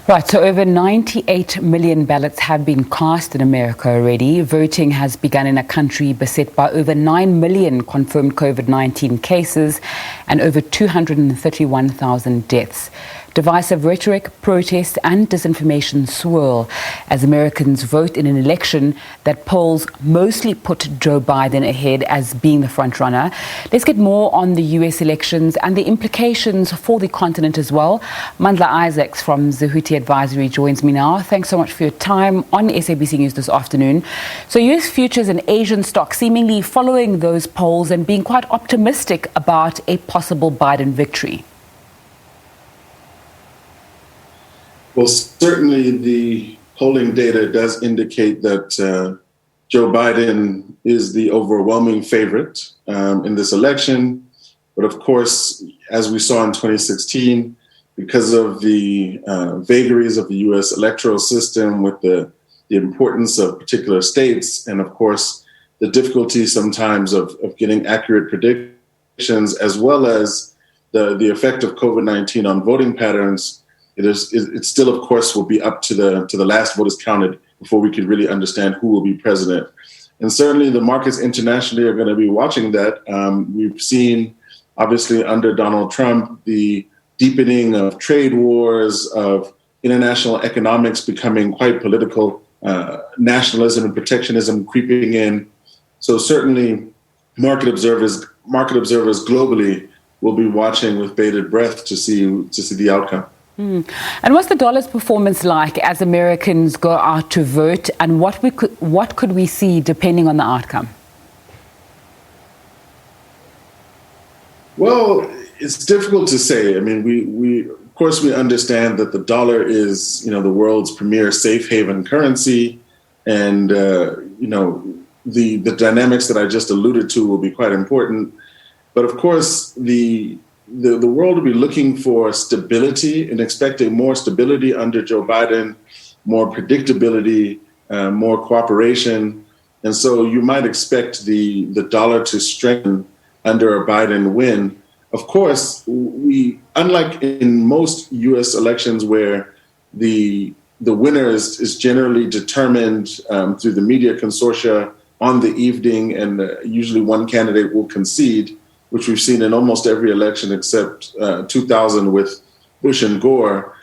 Right, so over 98 million ballots have been cast in America already. Voting has begun in a country beset by over 9 million confirmed COVID-19 cases and over 231,000 deaths. Divisive rhetoric, protest and disinformation swirl as Americans vote in an election that polls mostly put Joe Biden ahead as being the front runner. Let's get more on the US elections and the implications for the continent as well. Mandla Isaacs from Zehuti Advisory joins me now. Thanks so much for your time on SABC News this afternoon. So US futures and Asian stocks seemingly following those polls and being quite optimistic about a possible Biden victory. Well, certainly the polling data does indicate that Joe Biden is the overwhelming favorite in this election. But of course, as we saw in 2016, because of the vagaries of the U.S. electoral system with the importance of particular states and, of course, the difficulty sometimes of getting accurate predictions, as well as the effect of COVID-19 on voting patterns, it still, of course, will be up to the last vote is counted before we could really understand who will be president. And certainly the markets internationally are going to be watching that. We've seen, obviously, under Donald Trump, the deepening of trade wars, of international economics becoming quite political, nationalism and protectionism creeping in. So certainly market observers globally will be watching with bated breath to see the outcome. And what's the dollar's performance like as Americans go out to vote, and what could we see depending on the outcome? Well, it's difficult to say. I mean, we of course we understand that the dollar is, the world's premier safe haven currency, and the dynamics that I just alluded to will be quite important. But of course, the world will be looking for stability and expecting more stability under Joe Biden, more predictability, more cooperation. And so you might expect the dollar to strengthen under a Biden win. Of course, unlike in most U.S. elections where the winner is generally determined through the media consortia on the evening, and usually one candidate will concede, which we've seen in almost every election except 2000 with Bush and Gore.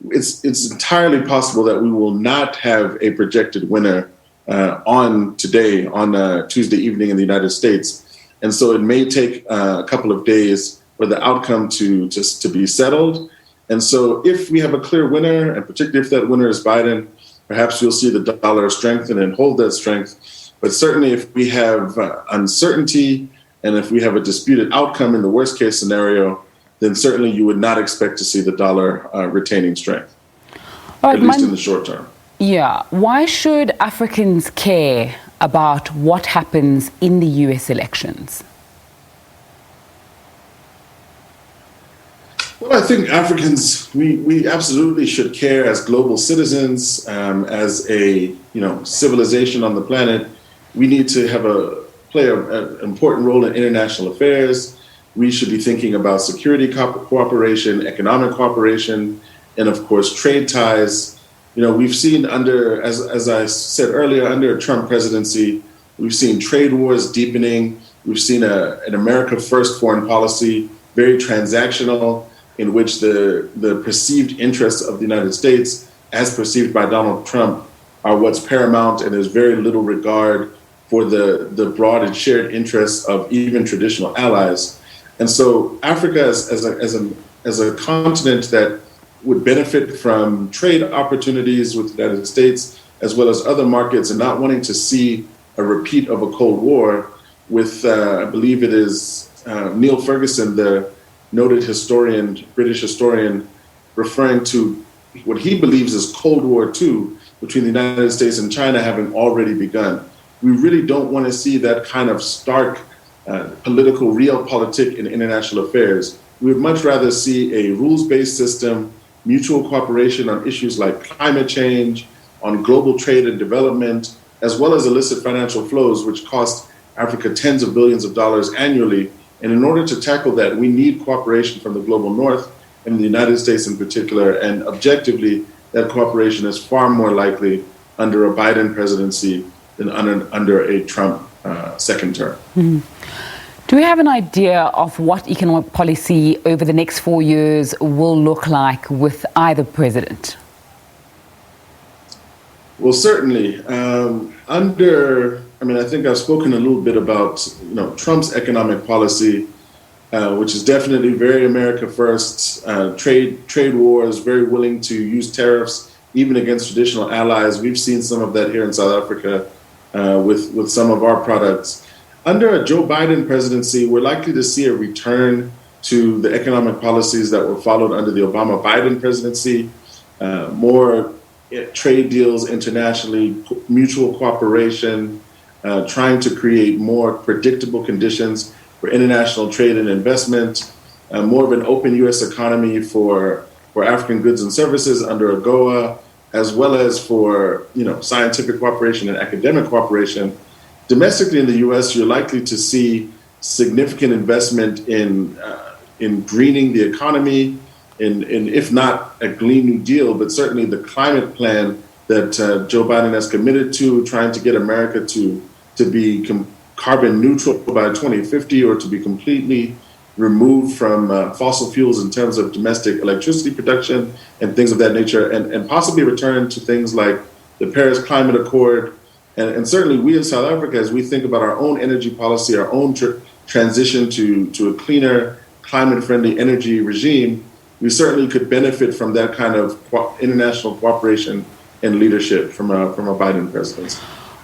It's entirely possible that we will not have a projected winner on Tuesday evening in the United States. And so it may take a couple of days for the outcome to be settled. And so if we have a clear winner, and particularly if that winner is Biden, perhaps you'll see the dollar strengthen and hold that strength. But certainly if we have uncertainty, and if we have a disputed outcome in the worst case scenario, then certainly you would not expect to see the dollar retaining strength, at least in the short term. Yeah. Why should Africans care about what happens in the US elections? Well, I think Africans, we absolutely should care as global citizens, as a civilization on the planet. We need to play an important role in international affairs. We should be thinking about security cooperation, economic cooperation, and of course, trade ties. We've seen as I said earlier, under a Trump presidency, we've seen trade wars deepening. We've seen an America First foreign policy, very transactional, in which the perceived interests of the United States, as perceived by Donald Trump, are what's paramount, and there's very little regard for the broad and shared interests of even traditional allies. And so Africa as a continent that would benefit from trade opportunities with the United States, as well as other markets, and not wanting to see a repeat of a Cold War with, I believe it is Neil Ferguson, the noted British historian, referring to what he believes is Cold War II between the United States and China having already begun. We really don't want to see that kind of stark political realpolitik in international affairs. We would much rather see a rules-based system, mutual cooperation on issues like climate change, on global trade and development, as well as illicit financial flows, which cost Africa tens of billions of dollars annually. And in order to tackle that, we need cooperation from the global north and the United States in particular. And objectively, that cooperation is far more likely under a Biden presidency than under a Trump second term. Mm-hmm. Do we have an idea of what economic policy over the next 4 years will look like with either president? Well, certainly. I think I've spoken a little bit about Trump's economic policy, which is definitely very America first, trade wars, very willing to use tariffs even against traditional allies. We've seen some of that here in South Africa with some of our products. Under a Joe Biden presidency, we're likely to see a return to the economic policies that were followed under the Obama-Biden presidency, more trade deals internationally, mutual cooperation, trying to create more predictable conditions for international trade and investment, more of an open U.S. economy for African goods and services under AGOA, as well as for scientific cooperation and academic cooperation. Domestically in the U.S., you're likely to see significant investment in greening the economy, in if not a Green New Deal, but certainly the climate plan that Joe Biden has committed to, trying to get America to be carbon neutral by 2050 or to be completely removed from fossil fuels in terms of domestic electricity production and things of that nature, and possibly return to things like the Paris Climate Accord. And certainly we in South Africa, as we think about our own energy policy, our own transition to a cleaner, climate-friendly energy regime, we certainly could benefit from that kind of international cooperation and leadership from a Biden presidency.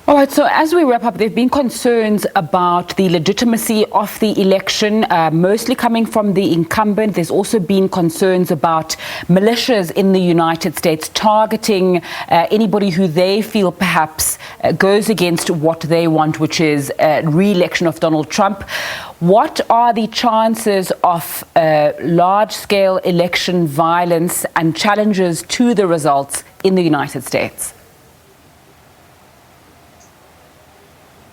All right, so as we wrap up, there have been concerns about the legitimacy of the election, mostly coming from the incumbent. There's also been concerns about militias in the United States targeting anybody who they feel perhaps goes against what they want, which is re-election of Donald Trump. What are the chances of large-scale election violence and challenges to the results in the United States?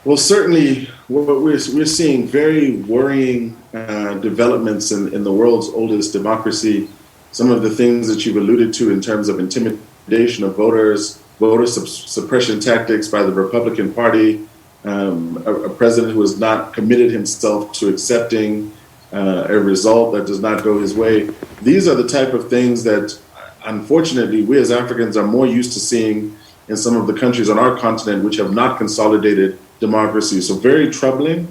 Well, certainly we're seeing very worrying developments in the world's oldest democracy. Some of the things that you've alluded to in terms of intimidation of voters, voter suppression tactics by the Republican Party, a president who has not committed himself to accepting a result that does not go his way. These are the type of things that, unfortunately, we as Africans are more used to seeing in some of the countries on our continent which have not consolidated democracy. So very troubling.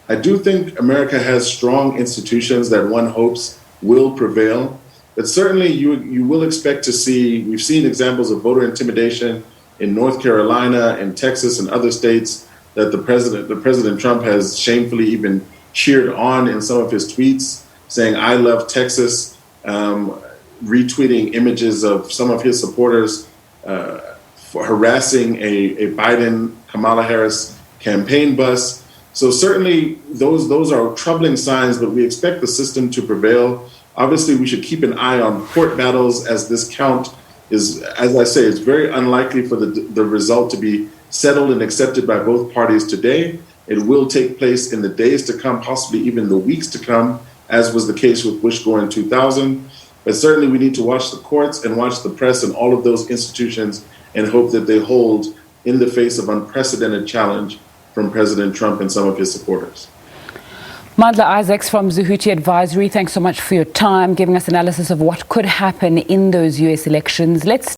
I do think America has strong institutions that one hopes will prevail, but certainly you will expect to see, we've seen examples of voter intimidation in North Carolina and Texas and other states that the President Trump has shamefully even cheered on in some of his tweets, saying, "I love Texas," retweeting images of some of his supporters for harassing a Biden, Kamala Harris campaign bus. So certainly those are troubling signs, but we expect the system to prevail. Obviously, we should keep an eye on court battles, as this count is, as I say, it's very unlikely for the result to be settled and accepted by both parties today. It will take place in the days to come, possibly even the weeks to come, as was the case with Bush Gore in 2000. But certainly we need to watch the courts and watch the press and all of those institutions and hope that they hold in the face of unprecedented challenge from President Trump and some of his supporters. Mandla Isaacs from Zehuti Advisory, thanks so much for your time, giving us analysis of what could happen in those U.S. elections. Let's